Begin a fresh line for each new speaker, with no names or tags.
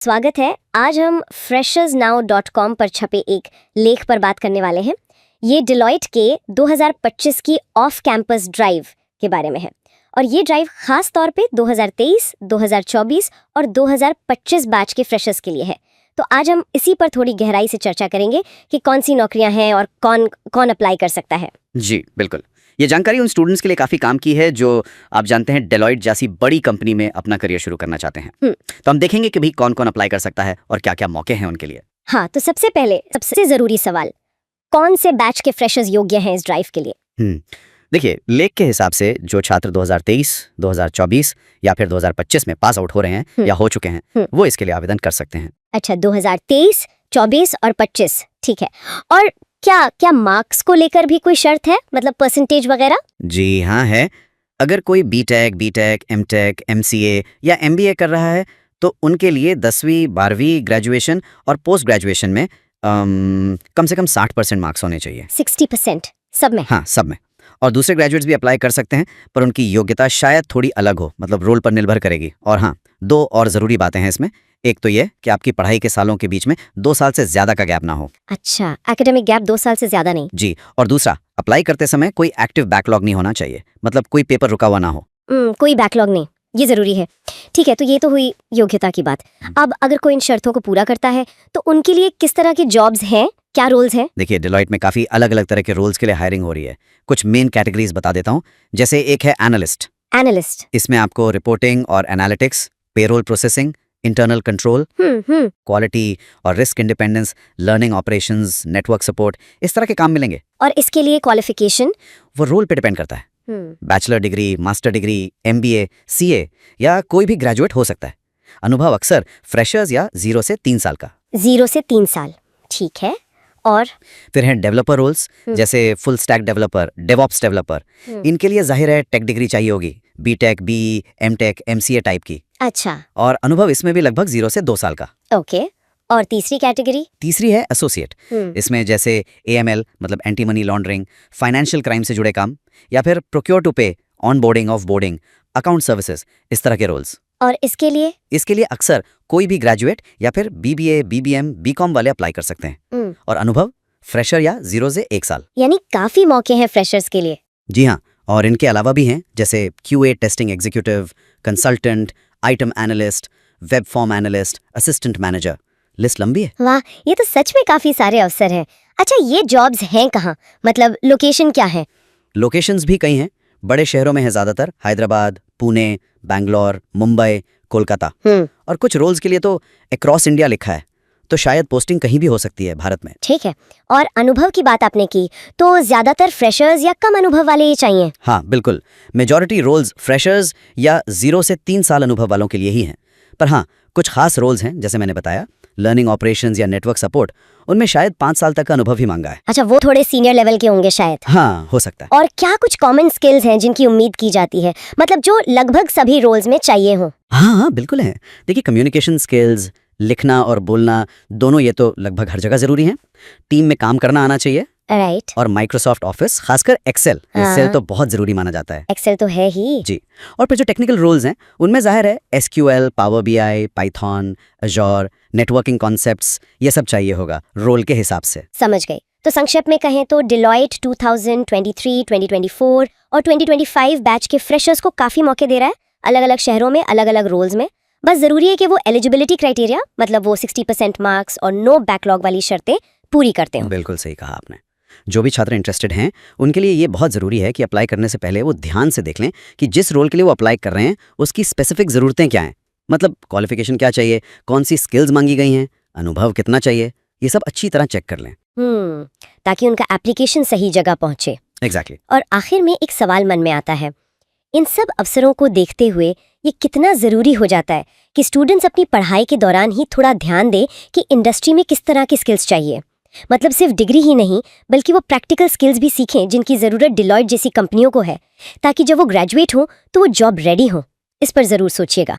स्वागत है। आज हम freshersnow.com पर छपे एक लेख पर बात करने वाले हैं। ये डिलॉयट के 2025 की ऑफ कैंपस ड्राइव के बारे में है और ये ड्राइव खास तौर पे 2023, 2024 और 2025 बैच के फ्रेशर्स के लिए है। तो आज हम इसी पर थोड़ी गहराई से चर्चा करेंगे कि कौन सी नौकरियां हैं और कौन कौन अप्लाई कर सकता है।
जी बिल्कुल, ये जानकारी उन स्टूडेंट्स के लिए काफ़ी काम की है जो आप जानते हैं डेलॉयट जैसी बड़ी कंपनी में अपना करियर शुरू करना चाहते हैं। तो हम देखेंगे कि भाई कौन कौन अप्लाई कर सकता है और क्या क्या मौके हैं उनके लिए।
हाँ, तो सबसे पहले सबसे ज़रूरी सवाल, कौन से बैच के फ्रेशर्स योग्य हैं इस ड्राइव के लिए?
देखिए, लेख के हिसाब से जो छात्र 2023, 2024 या फिर 2025 में पास आउट हो रहे हैं या हो चुके हैं वो इसके लिए आवेदन कर सकते हैं।
अच्छा, 2023, 24 और 25, ठीक है। और क्या मार्क्स को लेकर भी कोई शर्त है, मतलब परसेंटेज वगैरह?
जी हाँ है। अगर कोई बीटेक, एमटेक, एमसीए या एमबीए कर रहा है तो उनके लिए 10वीं, 12वीं ग्रेजुएशन और पोस्ट ग्रेजुएशन में कम से कम 60% मार्क्स होने चाहिए।
60% सब में?
हाँ, सब में। और दूसरे ग्रेजुएट्स भी अप्लाई कर सकते हैं, पर उनकी योग्यता शायद थोड़ी अलग हो, मतलब रोल पर निर्भर करेगी। और हाँ, 2 और ज़रूरी बातें हैं इसमें। एक तो ये कि आपकी पढ़ाई के सालों के बीच में 2 साल से ज़्यादा का गैप ना हो।
अच्छा, एकेडमिक गैप 2 साल से ज़्यादा नहीं?
जी। और दूसरा, अप्लाई करते समय कोई एक्टिव बैकलॉग नहीं होना चाहिए, मतलब कोई पेपर रुका हुआ ना हो।
कोई बैकलॉग नहीं, ये ज़रूरी है। ठीक है, तो ये तो हुई योग्यता की बात। अब अगर कोई इन शर्तों को पूरा करता है तो उनके लिए किस तरह के जॉब्स हैं, क्या रोल्स हैं?
देखिए, डेलॉयट में काफ़ी अलग अलग तरह के रोल्स के लिए हायरिंग हो रही है। कुछ मेन कैटेगरीज बता देता हूँ। जैसे एक है एनालिस्ट। इसमें आपको रिपोर्टिंग और analytics, payroll processing, internal control, quality और risk independence, learning operations, network support, इस तरह के काम मिलेंगे।
और इसके लिए क्वालिफिकेशन?
वो रोल पे डिपेंड करता है। Bachelor degree, master degree, MBA, CA या कोई भी ग्रेजुएट हो सकता है। अनुभव अक्सर फ्रेशर्स या 0 से 3 साल का।
0 से 3 साल, ठीक है। और
फिर हैं डेवलपर रोल्स, जैसे full stack developer, DevOps developer. इनके लिए जाहिर है टेक डिग्री चाहिए होगी, BTech, BE, MTech, MCA type की।
अच्छा।
और अनुभव इसमें भी लगभग 0 से 2 साल का।
ओके। और तीसरी कैटेगरी?
तीसरी है एसोसिएट। इसमें जैसे एएमएल, मतलब anti money laundering, financial crime से जुड़े काम, या फिर प्रोक्योर टू पे, on boarding, of boarding, account services, इस तरह के रोल्स।
और इसके लिए
अक्सर कोई भी ग्रेजुएट या फिर बीबीए, बीबीएम, बीकॉम वाले अप्लाई कर सकते हैं। और अनुभव फ्रेशर या 0 से 1 साल।
यानी काफी मौके हैं फ्रेशर्स के लिए।
जी हाँ, और इनके अलावा भी हैं, जैसे QA testing executive, consultant, item analyst, web form analyst, assistant manager. List लंबी है।
वाह, ये तो सच में काफी सारे अवसर हैं। अच्छा, ये जॉब्स हैं कहाँ, मतलब लोकेशन क्या है?
लोकेशंस भी कई हैं। बड़े शहरों में है ज़्यादातर, हैदराबाद, पुणे, बैंगलोर, मुंबई, कोलकाता। और कुछ रोल्स के लिए तो अक्रॉस इंडिया लिखा है, तो शायद पोस्टिंग कहीं भी हो सकती है भारत में।
ठीक है। और अनुभव की बात आपने की, तो ज्यादातर फ्रेशर्स या कम अनुभव वाले ही चाहिए?
हाँ बिल्कुल, मेजॉरिटी रोल्स फ्रेशर्स या 0 से 3 साल अनुभव वालों के लिए ही हैं। पर हाँ, कुछ खास रोल्स हैं, जैसे मैंने बताया, लर्निंग ऑपरेशंस या नेटवर्क सपोर्ट, उनमें शायद 5 साल तक का अनुभव ही मांगा है।
अच्छा, वो थोड़े सीनियर लेवल के होंगे शायद।
हाँ, हो सकता है।
और क्या कुछ कॉमन स्किल्स हैं जिनकी उम्मीद की जाती है, मतलब जो लगभग सभी रोल्स में चाहिए हो?
हाँ बिल्कुल है। देखिए, कम्युनिकेशन स्किल्स, लिखना और बोलना, दोनों ये तो लगभग हर जगह जरूरी हैं। टीम में काम करना आना चाहिए।
राइट।
और माइक्रोसॉफ्ट ऑफिस, खासकर एक्सेल तो बहुत जरूरी माना जाता है।
एक्सेल तो है ही।
जी। और फिर जो टेक्निकल रोल्स हैं उनमें जाहिर है एसक्यूएल, पावर बीआई, पाइथन, अजोर, नेटवर्किंग कॉन्सेप्ट्स, ये सब चाहिए होगा रोल के हिसाब से।
समझ गई। तो संक्षेप में कहें तो डिलॉयट 2023, 2024 और 2025 बैच के फ्रेशर्स को काफी मौके दे रहा है, अलग अलग शहरों में, अलग अलग रोल्स में। बस जरूरी है कि वो एलिजिबिलिटी क्राइटेरिया, मतलब वो 60% मार्क्स और नो बैकलॉग वाली शर्तें पूरी करते हो।
बिल्कुल सही कहा आपने। जो भी छात्र इंटरेस्टेड हैं उनके लिए ये बहुत ज़रूरी है कि अप्लाई करने से पहले वो ध्यान से देख लें कि जिस रोल के लिए वो अप्लाई कर रहे हैं उसकी स्पेसिफिक ज़रूरतें क्या हैं, मतलब क्वालिफिकेशन क्या चाहिए, कौन सी स्किल्स मांगी गई हैं, अनुभव कितना चाहिए, ये सब अच्छी तरह चेक कर लें।
ताकि उनका एप्लीकेशन सही जगह पहुंचे।
एग्जैक्टली।
और आखिर में एक सवाल मन में आता है, इन सब अवसरों को देखते हुए ये कितना ज़रूरी हो जाता है कि स्टूडेंट्स अपनी पढ़ाई के दौरान ही थोड़ा ध्यान दें कि इंडस्ट्री में किस तरह की स्किल्स चाहिए। मतलब सिर्फ डिग्री ही नहीं, बल्कि वो प्रैक्टिकल स्किल्स भी सीखें जिनकी ज़रूरत डिलॉयट जैसी कंपनियों को है, ताकि जब वो ग्रेजुएट हो तो वो जॉब रेडी हो। इस पर ज़रूर सोचिएगा।